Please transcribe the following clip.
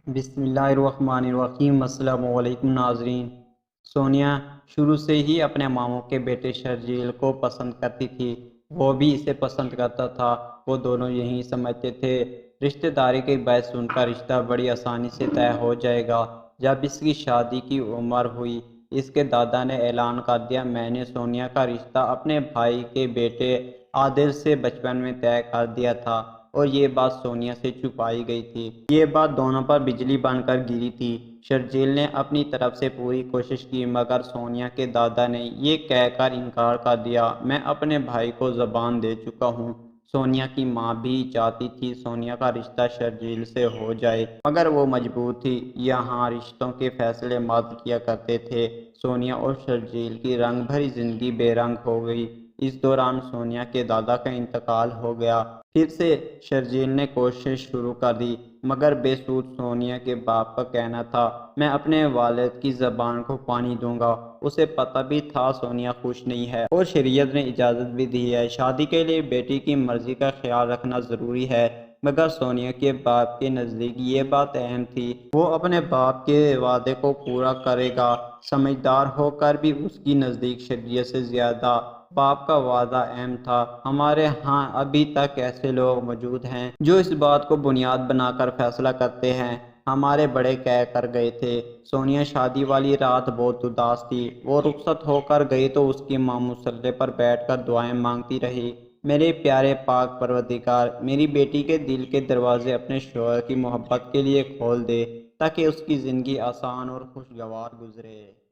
بسم اللہ الرحمن الرحیم۔ السلام علیکم ناظرین۔ سونیا شروع سے ہی اپنے ماموں کے بیٹے شرجیل کو پسند کرتی تھی، وہ بھی اسے پسند کرتا تھا۔ وہ دونوں یہی سمجھتے تھے رشتہ داری کے باعث ان کا رشتہ بڑی آسانی سے طے ہو جائے گا۔ جب اس کی شادی کی عمر ہوئی، اس کے دادا نے اعلان کر دیا، میں نے سونیا کا رشتہ اپنے بھائی کے بیٹے عادل سے بچپن میں طے کر دیا تھا، اور یہ بات سونیا سے چھپائی گئی تھی۔ یہ بات دونوں پر بجلی بن کر گری تھی۔ شرجیل نے اپنی طرف سے پوری کوشش کی، مگر سونیا کے دادا نے یہ کہہ کر انکار کر دیا، میں اپنے بھائی کو زبان دے چکا ہوں۔ سونیا کی ماں بھی چاہتی تھی سونیا کا رشتہ شرجیل سے ہو جائے، مگر وہ مجبور تھی۔ یہاں رشتوں کے فیصلے مرد کیا کرتے تھے۔ سونیا اور شرجیل کی رنگ بھری زندگی بے رنگ ہو گئی۔ اس دوران سونیا کے دادا کا انتقال ہو گیا۔ پھر سے شرجیل نے کوشش شروع کر دی، مگر بے سود۔ سونیا کے باپ کا کہنا تھا، میں اپنے والد کی زبان کو پانی دوں گا۔ اسے پتہ بھی تھا سونیا خوش نہیں ہے، اور شریعت نے اجازت بھی دی ہے۔ شادی کے لیے بیٹی کی مرضی کا خیال رکھنا ضروری ہے، مگر سونیا کے باپ کے نزدیک یہ بات اہم تھی۔ وہ اپنے باپ کے وعدے کو پورا کرے گا۔ سمجھدار ہو کر بھی اس کی نزدیک شریعت سے زیادہ باپ کا وعدہ اہم تھا۔ ہمارے ہاں ابھی تک ایسے لوگ موجود ہیں جو اس بات کو بنیاد بنا کر فیصلہ کرتے ہیں، ہمارے بڑے کہہ کر گئے تھے۔ سونیا شادی والی رات بہت اداس تھی۔ وہ رخصت ہو کر گئی تو اس کی ماں مصلے پر بیٹھ کر دعائیں مانگتی رہی، میرے پیارے پاک پروردگار، میری بیٹی کے دل کے دروازے اپنے شوہر کی محبت کے لیے کھول دے، تاکہ اس کی زندگی آسان اور خوشگوار گزرے۔